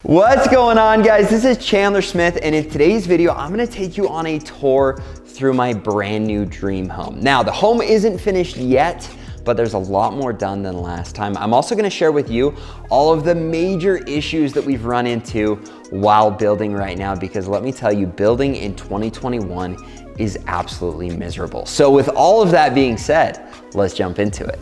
What's going on, guys? This is Chandler Smith, and in today's video I'm going to take you on a tour through my brand new dream home. Now, the home isn't finished yet, but there's a lot more done than last time. I'm also going to share with you all of the major issues that we've run into while building right now, because let me tell you, building in 2021 is absolutely miserable. So with all of that being said, let's jump into it.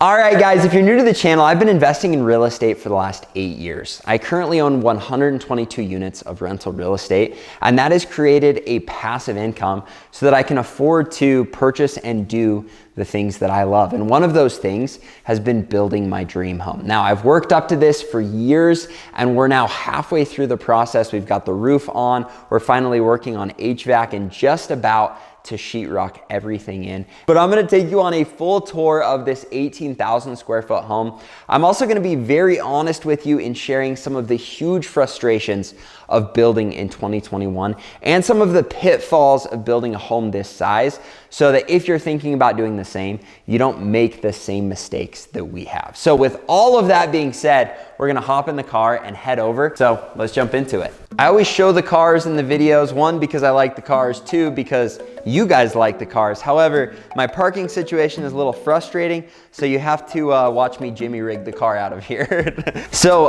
All right, guys, if you're new to the channel, I've been investing in real estate for the last 8 years. I currently own 122 units of rental real estate, and that has created a passive income so that I can afford to purchase and do the things that I love. And one of those things has been building my dream home. Now, I've worked up to this for years, and we're now halfway through the process. We've got the roof on. We're finally working on HVAC and just about to sheetrock everything in. But I'm gonna take you on a full tour of this 18,000 square foot home. I'm also gonna be very honest with you in sharing some of the huge frustrations of building in 2021 and some of the pitfalls of building a home this size, so that if you're thinking about doing the same, you don't make the same mistakes that we have. So with all of that being said, we're gonna hop in the car and head over. So let's jump into it. I always show the cars in the videos, one, because I like the cars, two, because you guys like the cars. However, my parking situation is a little frustrating, so you have to watch me Jimmy rig the car out of here. So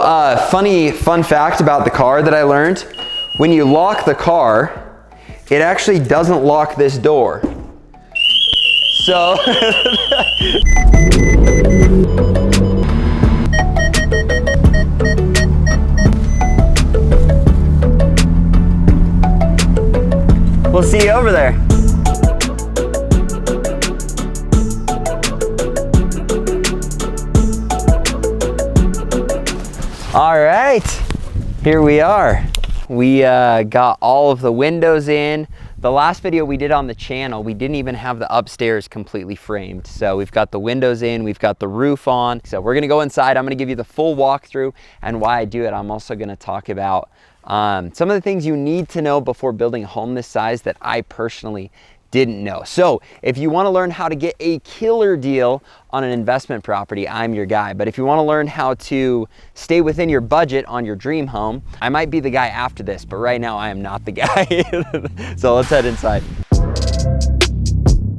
fun fact about the car that I learned: when you lock the car, it actually doesn't lock this door. So we'll see you over there. All right, here we are. We got all of the windows in. The last video we did on the channel, we didn't even have the upstairs completely framed. So we've got the windows in, we've got the roof on. So we're gonna go inside. I'm gonna give you the full walkthrough and why I do it. I'm also gonna talk about some of the things you need to know before building a home this size that I personally didn't know. So if you want to learn how to get a killer deal on an investment property, I'm your guy. But if you want to learn how to stay within your budget on your dream home, I might be the guy after this, but right now I am not the guy. So let's head inside.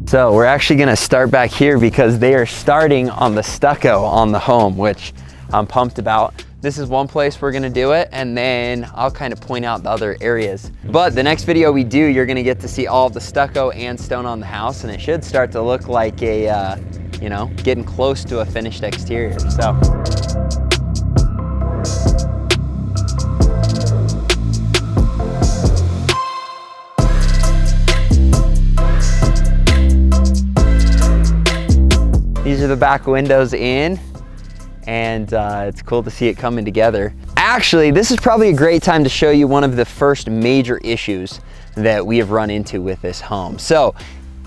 So we're actually going to start back here because they are starting on the stucco on the home, which I'm pumped about. This is one place we're gonna do it, and then I'll kind of point out the other areas. But the next video we do, you're gonna get to see all of the stucco and stone on the house, and it should start to look like a, you know, getting close to a finished exterior, so. These are the back windows in. And it's cool to see it coming together. Actually, this is probably a great time to show you one of the first major issues that we have run into with this home. So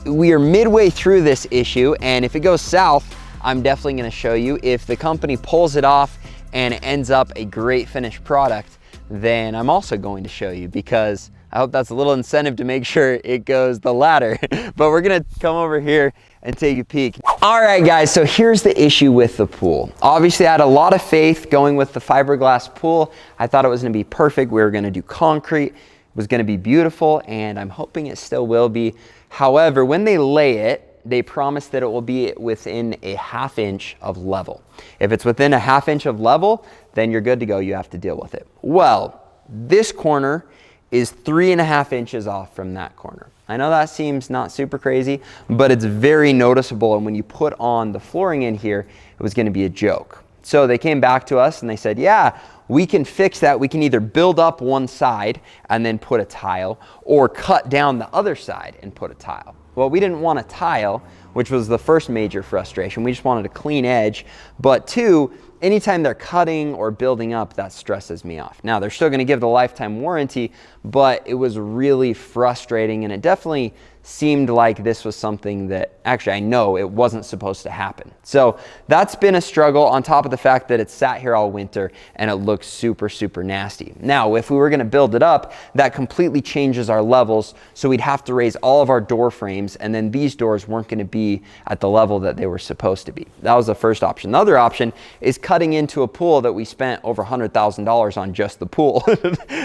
we are midway through this issue, and if it goes south, I'm definitely gonna show you. If the company pulls it off and it ends up a great finished product, then I'm also going to show you, because I hope that's a little incentive to make sure it goes the latter. But we're gonna come over here and take a peek. All right, guys, so here's the issue with the pool. Obviously, I had a lot of faith going with the fiberglass pool. I thought it was gonna be perfect. We were gonna do concrete. It was gonna be beautiful, and I'm hoping it still will be. However, when they lay it, they promise that it will be within a 1/2 inch of level. If it's within a 1/2 inch of level, then you're good to go. You have to deal with it. Well, this corner is 3.5 inches off from that corner. I know that seems not super crazy, but it's very noticeable. And when you put on the flooring in here, it was gonna be a joke. So they came back to us and they said, yeah, we can fix that. We can either build up one side and then put a tile, or cut down the other side and put a tile. Well, we didn't want a tile, which was the first major frustration. We just wanted a clean edge. But two, anytime they're cutting or building up, that stresses me off. Now, they're still gonna give the lifetime warranty, but it was really frustrating, and it definitely seemed like this was something that, actually I know it wasn't supposed to happen. So that's been a struggle, on top of the fact that it sat here all winter and it looked looks super, super nasty. Now, if we were gonna build it up, that completely changes our levels, so we'd have to raise all of our door frames, and then these doors weren't gonna be at the level that they were supposed to be. That was the first option. The other option is cutting into a pool that we spent over $100,000 on just the pool.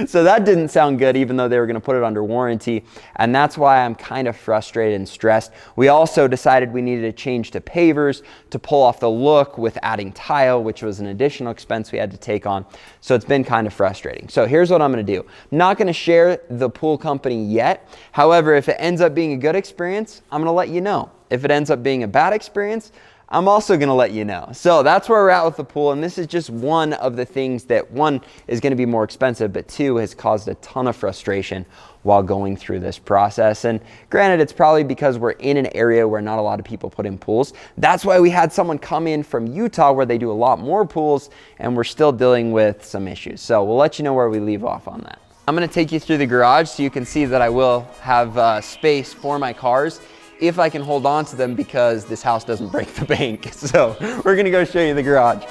So that didn't sound good, even though they were gonna put it under warranty, and that's why I'm kind of frustrated and stressed. We also decided we needed to change to pavers to pull off the look with adding tile, which was an additional expense we had to take on. So it's been kind of frustrating. So here's what I'm gonna do. I'm not gonna share the pool company yet. However, if it ends up being a good experience, I'm gonna let you know. If it ends up being a bad experience, I'm also gonna let you know. So that's where we're at with the pool, and this is just one of the things that, one, is gonna be more expensive, but two, has caused a ton of frustration while going through this process. And granted, it's probably because we're in an area where not a lot of people put in pools. That's why we had someone come in from Utah where they do a lot more pools, and we're still dealing with some issues. So we'll let you know where we leave off on that. I'm gonna take you through the garage so you can see that I will have space for my cars if I can hold on to them, because this house doesn't break the bank. So we're gonna go show you the garage.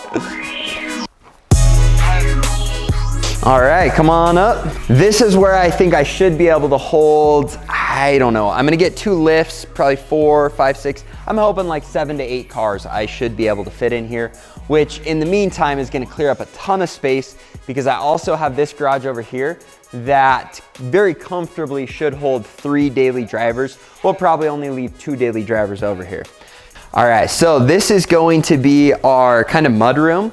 All right, come on up. This is where I think I should be able to hold, I don't know. I'm gonna get 2 lifts, probably 4, 5, 6. I'm hoping like 7 to 8 cars I should be able to fit in here, which in the meantime is gonna clear up a ton of space, because I also have this garage over here that very comfortably should hold 3 daily drivers. We'll probably only leave 2 daily drivers over here. All right, so this is going to be our kind of mud room.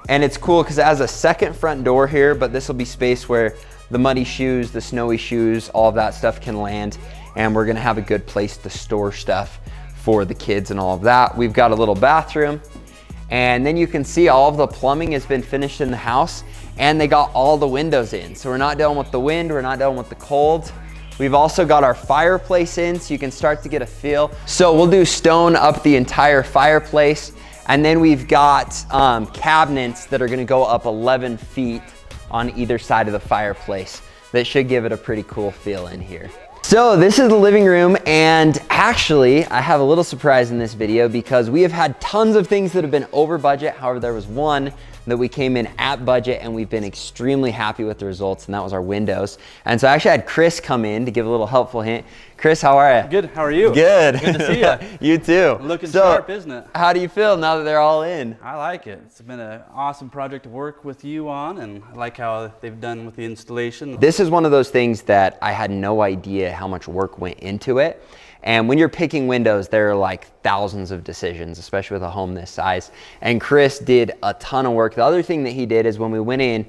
And it's cool because it has a second front door here, but this will be space where the muddy shoes, the snowy shoes, all of that stuff can land. And we're gonna have a good place to store stuff for the kids and all of that. We've got a little bathroom. And then you can see all of the plumbing has been finished in the house, and they got all the windows in. So we're not dealing with the wind, we're not dealing with the cold. We've also got our fireplace in, so you can start to get a feel. So we'll do stone up the entire fireplace. And then we've got cabinets that are gonna go up 11 feet on either side of the fireplace. That should give it a pretty cool feel in here. So this is the living room, and actually I have a little surprise in this video because we have had tons of things that have been over budget. However, there was one that we came in at budget and we've been extremely happy with the results, and that was our windows. And so I actually had Chris come in to give a little helpful hint. Chris, how are you? Good, how are you? Good. Good to see you. You too. Looking sharp, isn't it? How do you feel now that they're all in? I like it. It's been an awesome project to work with you on, and I like how they've done with the installation. This is one of those things that I had no idea how much work went into it. And when you're picking windows, there are like thousands of decisions, especially with a home this size. And Chris did a ton of work. The other thing that he did is when we went in,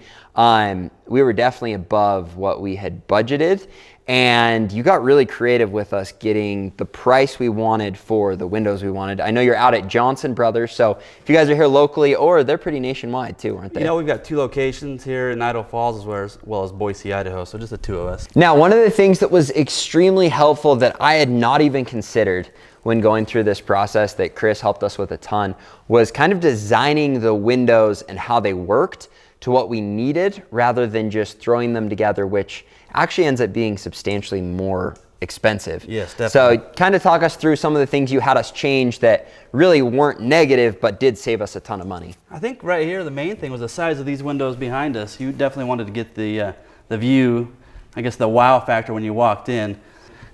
we were definitely above what we had budgeted. And you got really creative with us getting the price we wanted for the windows we wanted. I know you're out at Johnson Brothers, so if you guys are here locally, or they're pretty nationwide too, aren't they? You know, we've got 2 locations here in Idaho Falls as well as Boise, Idaho, so just the 2 of us. Now, one of the things that was extremely helpful that I had not even considered when going through this process, that Chris helped us with a ton, was kind of designing the windows and how they worked to what we needed, rather than just throwing them together, which actually ends up being substantially more expensive. Yes, definitely. So kind of talk us through some of the things you had us change that really weren't negative, but did save us a ton of money. I think right here, the main thing was the size of these windows behind us. You definitely wanted to get the view, I guess the wow factor when you walked in.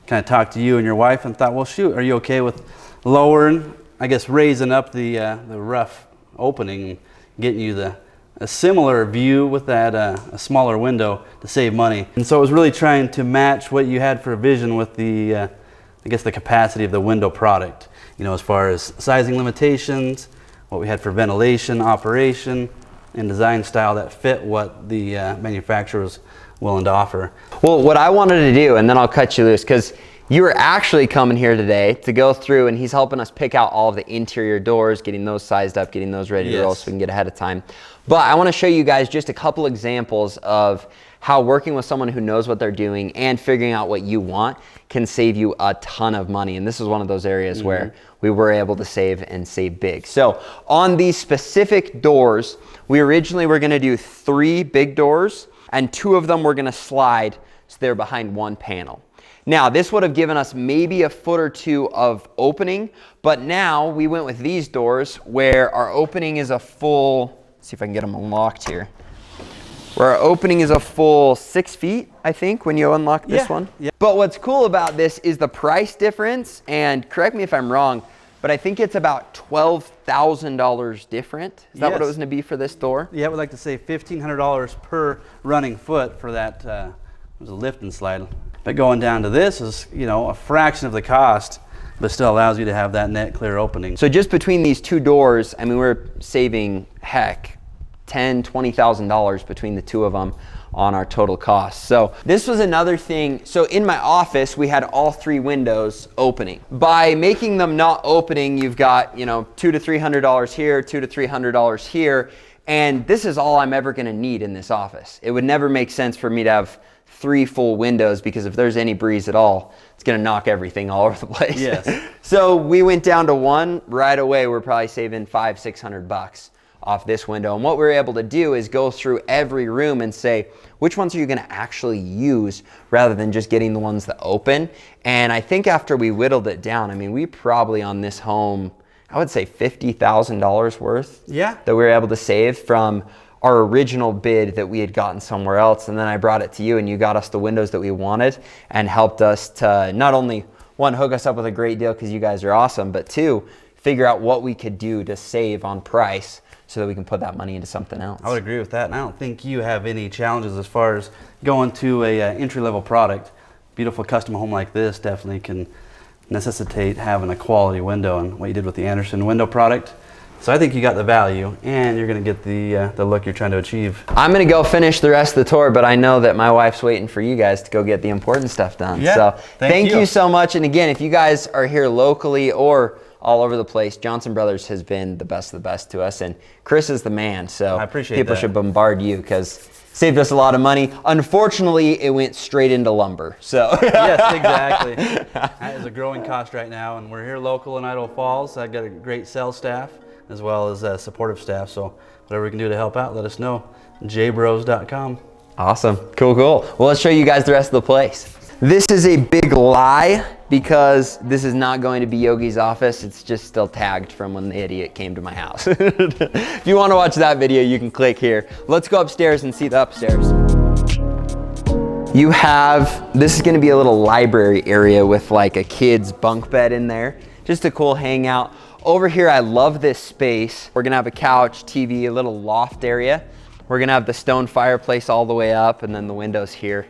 Kind of talked to you and your wife and thought, well, shoot, are you okay with lowering, I guess raising up the rough opening and getting you a similar view with that a smaller window to save money. And so it was really trying to match what you had for a vision with the I guess the capacity of the window product, you know, as far as sizing limitations, what we had for ventilation, operation, and design style that fit what the manufacturer was willing to offer. Well, what I wanted to do, and then I'll cut you loose, because you were actually coming here today to go through, and he's helping us pick out all of the interior doors, getting those sized up, getting those ready to roll so we can get ahead of time. But I want to show you guys just a couple examples of how working with someone who knows what they're doing and figuring out what you want can save you a ton of money. And this is one of those areas where we were able to save and save big. So on these specific doors, we originally were going to do 3 big doors, and 2 of them were going to slide so they're behind one panel. Now, this would have given us maybe a foot or 2 of opening, but now we went with these doors where our opening is a full, let's see if I can get them unlocked here. where our opening is a full 6 feet, I think, when you unlock this one. Yeah. But what's cool about this is the price difference, and correct me if I'm wrong, but I think it's about $12,000 different. Is that what it was going to be for this door? Yeah, I would like to say $1,500 per running foot for that. It was a lift and slide. But going down to this is, you know, a fraction of the cost, but still allows you to have that net clear opening. So just between these two doors, I mean, we're saving, heck, $10,000, $20,000 between the two of them on our total cost. So this was another thing. So in my office, we had all 3 windows opening. By making them not opening, you've got, you know, $200 to $300 here, $200 to $300 here. And this is all I'm ever gonna need in this office. It would never make sense for me to have 3 full windows, because if there's any breeze at all, it's gonna knock everything all over the place. Yes. So we went down to 1 right away. We're probably saving $500-600 off this window. And what we're able to do is go through every room and say, which ones are you gonna actually use, rather than just getting the ones that open. And I think after we whittled it down, I mean, we probably on this home, I would say $50,000 worth that we were able to save from our original bid that we had gotten somewhere else. And then I brought it to you, and you got us the windows that we wanted and helped us to not only, 1, hook us up with a great deal because you guys are awesome, but 2, figure out what we could do to save on price so that we can put that money into something else. I would agree with that, and I don't think you have any challenges as far as going to a entry-level product. Beautiful custom home like this definitely can necessitate having a quality window, and what you did with the Anderson window product. So I think you got the value, and you're gonna get the look you're trying to achieve. I'm gonna go finish the rest of the tour, but I know that my wife's waiting for you guys to go get the important stuff done. Yeah, so thank you so much. And again, if you guys are here locally or all over the place, Johnson Brothers has been the best of the best to us, and Chris is the man. So I appreciate people that. should bombard you, because saved us a lot of money. Unfortunately, it went straight into lumber. So yes, exactly. That is a growing cost right now, and we're here local in Idaho Falls. I got a great sales staff as well as supportive staff. So whatever we can do to help out, let us know. jbros.com. Awesome. Cool. Well, let's show you guys the rest of the place. This is a big lie, because this is not going to be Yogi's office. It's just still tagged from when the idiot came to my house. If you want to watch that video, you can click here. Let's go upstairs and see the upstairs. You have, this is going to be a little library area with like a kid's bunk bed in there. Just a cool hangout. Over here, I love this space. We're going to have a couch, TV, a little loft area. We're going to have the stone fireplace all the way up, and then the windows here.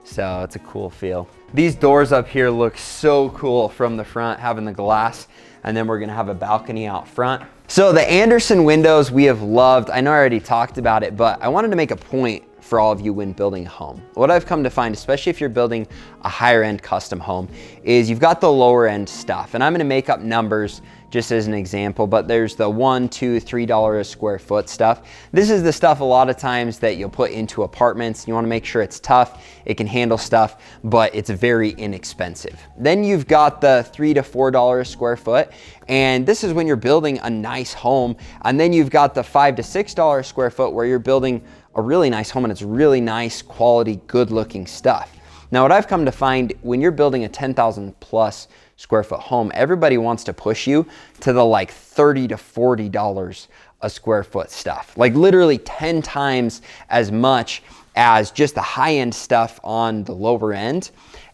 So it's a cool feel. These doors up here look so cool from the front, having the glass, and then we're gonna have a balcony out front. So the Anderson windows we have loved. I know I already talked about it, but I wanted to make a point for all of you when building a home. What I've come to find, especially if you're building a higher end custom home, is you've got the lower end stuff. And I'm gonna make up numbers just as an example, but there's the $1, $2, $3 a square foot stuff. This is the stuff a lot of times that you'll put into apartments. You wanna make sure it's tough, it can handle stuff, but it's very inexpensive. Then you've got the $3 to $4 a square foot, and this is when you're building a nice home. And then you've got the $5 to $6 a square foot, where you're building a really nice home and it's really nice quality, good looking stuff. Now what I've come to find, when you're building a 10,000 plus square foot home, everybody wants to push you to the like $30 to $40 a square foot stuff. Like literally 10 times as much as just the high end stuff on the lower end.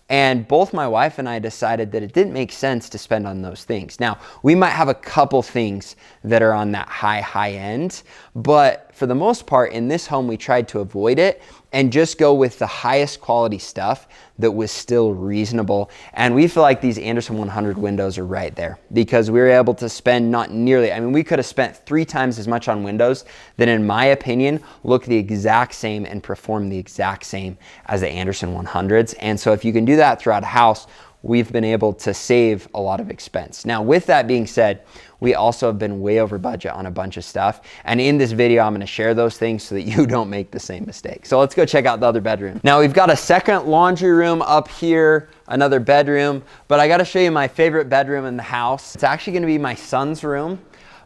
And both my wife and I decided that it didn't make sense to spend on those things. Now, we might have a couple things that are on that high end, but for the most part in this home, we tried to avoid it and just go with the highest quality stuff that was still reasonable. And we feel like these Anderson 100 windows are right there, because we were able to spend not nearly, I mean, we could have spent 3 times as much on windows that in my opinion look the exact same and perform the exact same as the Anderson 100s. And so if you can do that throughout a house, we've been able to save a lot of expense. Now, with that being said, we also have been way over budget on a bunch of stuff. And in this video, I'm gonna share those things so that you don't make the same mistake. So let's go check out the other bedroom. Now we've got a second laundry room up here, another bedroom, but I gotta show you my favorite bedroom in the house. It's actually gonna be my son's room,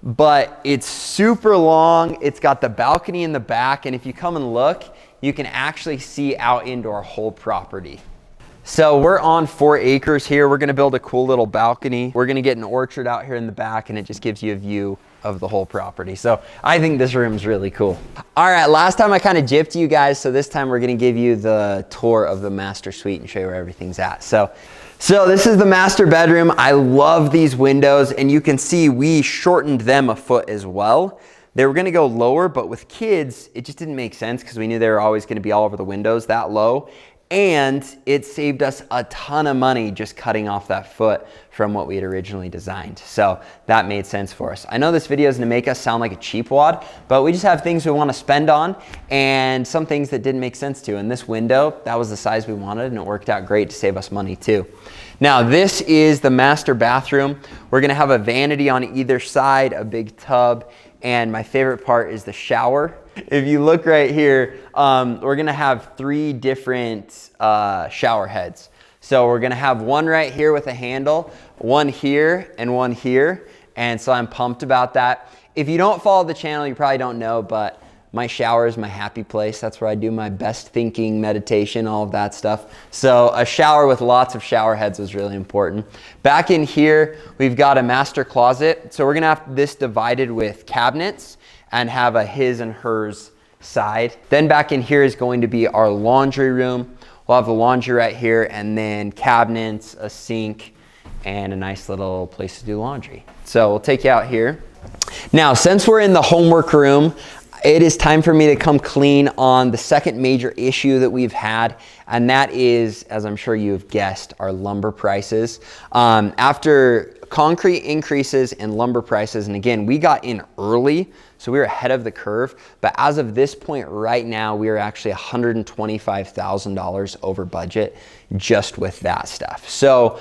but it's super long. It's got the balcony in the back, and if you come and look, you can actually see out into our whole property. So we're on 4 acres here. We're gonna build a cool little balcony. We're gonna get an orchard out here in the back, and it just gives you a view of the whole property. So I think this room's really cool. All right, last time I kind of gypped you guys, so this time we're gonna give you the tour of the master suite and show you where everything's at. So this is the master bedroom. I love these windows, and you can see we shortened them a foot as well. They were gonna go lower, but with kids, it just didn't make sense because we knew they were always gonna be all over the windows that low. And it saved us a ton of money just cutting off that foot from what we had originally designed. So that made sense for us. I know this video is gonna make us sound like a cheapwad, but we just have things we wanna spend on and some things that didn't make sense to. And this window, that was the size we wanted, and it worked out great to save us money too. Now this is the master bathroom. We're gonna have a vanity on either side, a big tub, and my favorite part is the shower. If you look right here, we're gonna have 3 different shower heads. So we're gonna have one right here with a handle, one here, and one here. And so I'm pumped about that. If you don't follow the channel, you probably don't know, but my shower is my happy place. That's where I do my best thinking, meditation, all of that stuff. So a shower with lots of shower heads was really important. Back in here, we've got a master closet. So we're gonna have this divided with cabinets and have a his and hers side. Then back in here is going to be our laundry room. We'll have the laundry right here, and then cabinets, a sink, and a nice little place to do laundry. So we'll take you out here. Now, since we're in the homework room, it is time for me to come clean on the second major issue that we've had, and that is, as I'm sure you've guessed, our lumber prices. After concrete increases and lumber prices, and again, we got in early, so we were ahead of the curve, but as of this point right now, we are actually $125,000 over budget just with that stuff. So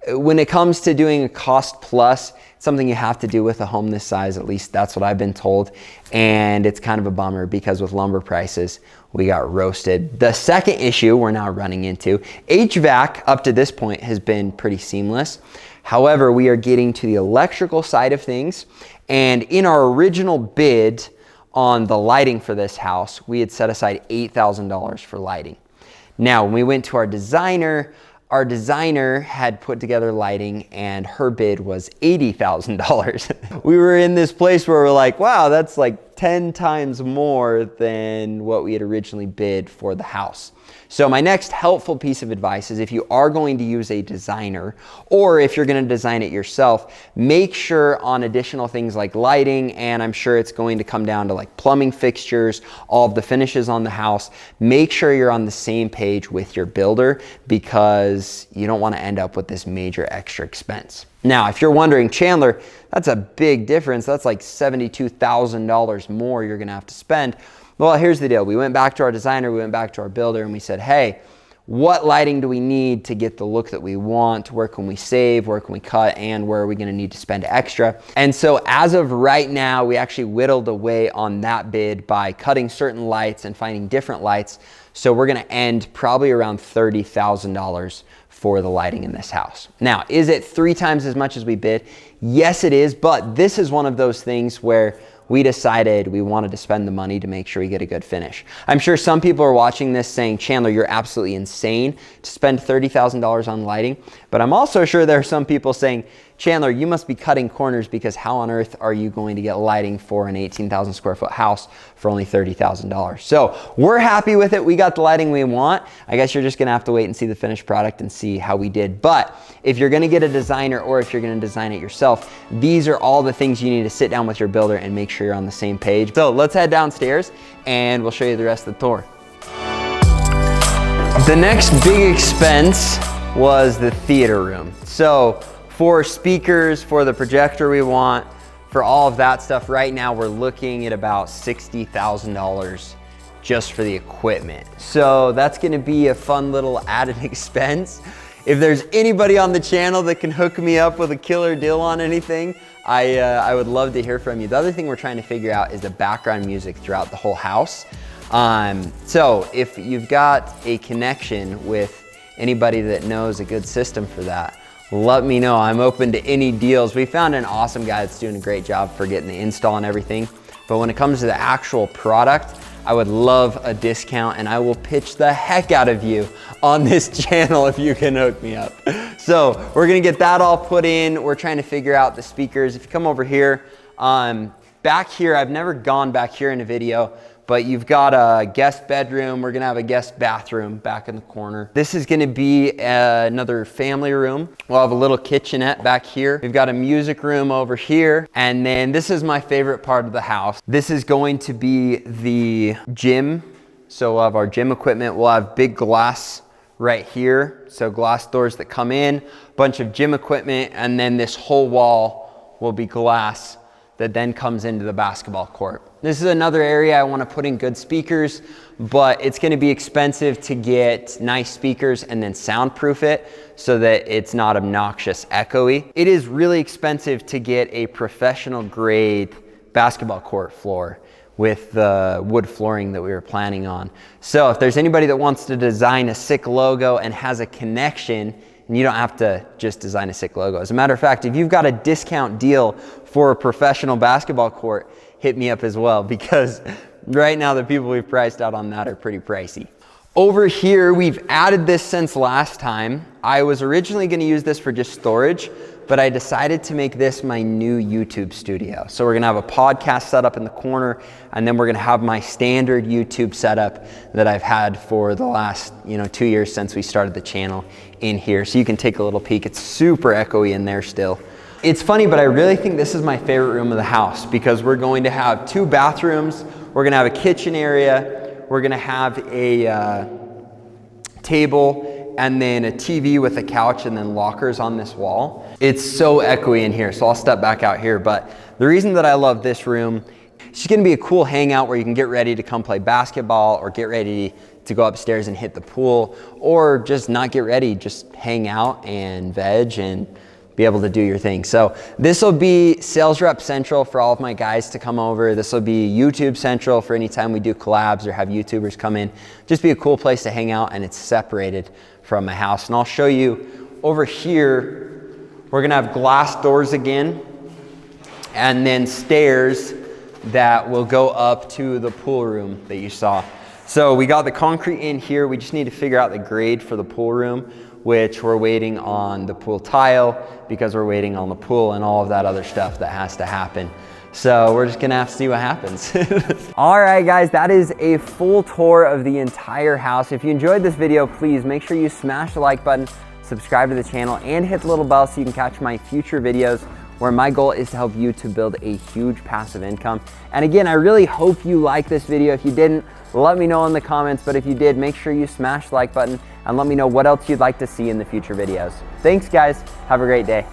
when it comes to doing a cost plus, it's something you have to do with a home this size, at least that's what I've been told. And it's kind of a bummer because with lumber prices, we got roasted. The second issue we're now running into, HVAC up to this point has been pretty seamless. However, we are getting to the electrical side of things. And in our original bid on the lighting for this house, we had set aside $8,000 for lighting. Now, when we went to our designer had put together lighting and her bid was $80,000. We were in this place where we're like, wow, that's like 10 times more than what we had originally bid for the house. So my next helpful piece of advice is if you are going to use a designer, or if you're going to design it yourself, make sure on additional things like lighting, and I'm sure it's going to come down to like plumbing fixtures, all of the finishes on the house, make sure you're on the same page with your builder because you don't want to end up with this major extra expense. Now, if you're wondering, Chandler, that's a big difference. That's like $72,000 more you're going to have to spend. Well, here's the deal. We went back to our designer, we went back to our builder, and we said, hey, what lighting do we need to get the look that we want? Where can we save? Where can we cut? And where are we going to need to spend extra? And so as of right now, we actually whittled away on that bid by cutting certain lights and finding different lights. So we're going to end probably around $30,000 for the lighting in this house. Now, is it 3 times as much as we bid? Yes, it is, but this is one of those things where we decided we wanted to spend the money to make sure we get a good finish. I'm sure some people are watching this saying, Chandler, you're absolutely insane to spend $30,000 on lighting. But I'm also sure there are some people saying, Chandler, you must be cutting corners because how on earth are you going to get lighting for an 18,000 square foot house for only $30,000? So we're happy with it. We got the lighting we want. I guess you're just gonna have to wait and see the finished product and see how we did. But if you're gonna get a designer or if you're gonna design it yourself, these are all the things you need to sit down with your builder and make sure you're on the same page. So let's head downstairs and we'll show you the rest of the tour. The next big expense was the theater room. So for speakers, for the projector we want, for all of that stuff, right now we're looking at about $60,000 just for the equipment. So that's gonna be a fun little added expense. If there's anybody on the channel that can hook me up with a killer deal on anything, I would love to hear from you. The other thing we're trying to figure out is the background music throughout the whole house. So if you've got a connection with anybody that knows a good system for that, let me know. I'm open to any deals. We found an awesome guy that's doing a great job for getting the install and everything. But when it comes to the actual product, I would love a discount, and I will pitch the heck out of you on this channel if you can hook me up. So we're gonna get that all put in. We're trying to figure out the speakers. If you come over here, back here, I've never gone back here in a video, but you've got a guest bedroom. We're gonna have a guest bathroom back in the corner. This is gonna be another family room. We'll have a little kitchenette back here. We've got a music room over here. And then this is my favorite part of the house. This is going to be the gym. So we'll have our gym equipment. We'll have big glass right here. So glass doors that come in, bunch of gym equipment, and then this whole wall will be glass that then comes into the basketball court. This is another area I want to put in good speakers, but it's going to be expensive to get nice speakers and then soundproof it so that it's not obnoxious echoey. It is really expensive to get a professional grade basketball court floor with the wood flooring that we were planning on. So if there's anybody that wants to design a sick logo and has a connection, and you don't have to just design a sick logo. As a matter of fact, if you've got a discount deal for a professional basketball court, hit me up as well, because right now the people we've priced out on that are pretty pricey. Over here, we've added this since last time. I was originally gonna use this for just storage, but I decided to make this my new YouTube studio. So we're gonna have a podcast set up in the corner, and then we're gonna have my standard YouTube setup that I've had for the last 2 years since we started the channel in here. So you can take a little peek. It's super echoey in there still. It's funny, but I really think this is my favorite room of the house because we're going to have 2 bathrooms. We're gonna have a kitchen area. We're gonna have a table, and then a TV with a couch, and then lockers on this wall. It's so echoey in here, so I'll step back out here. But the reason that I love this room, it's just gonna be a cool hangout where you can get ready to come play basketball or get ready to go upstairs and hit the pool, or just not get ready, just hang out and veg and be able to do your thing. So this will be sales rep central for all of my guys to come over. This will be YouTube central for any time we do collabs or have YouTubers come in. Just be a cool place to hang out, and it's separated from my house. And I'll show you over here, we're gonna have glass doors again, and then stairs that will go up to the pool room that you saw. So we got the concrete in here. We just need to figure out the grade for the pool room, which we're waiting on the pool tile because we're waiting on the pool and all of that other stuff that has to happen. So we're just gonna have to see what happens. All right, guys, that is a full tour of the entire house. If you enjoyed this video, please make sure you smash the like button, subscribe to the channel, and hit the little bell so you can catch my future videos, where my goal is to help you to build a huge passive income. And again, I really hope you like this video. If you didn't, let me know in the comments, but if you did, make sure you smash the like button and let me know what else you'd like to see in the future videos. Thanks, guys. Have a great day.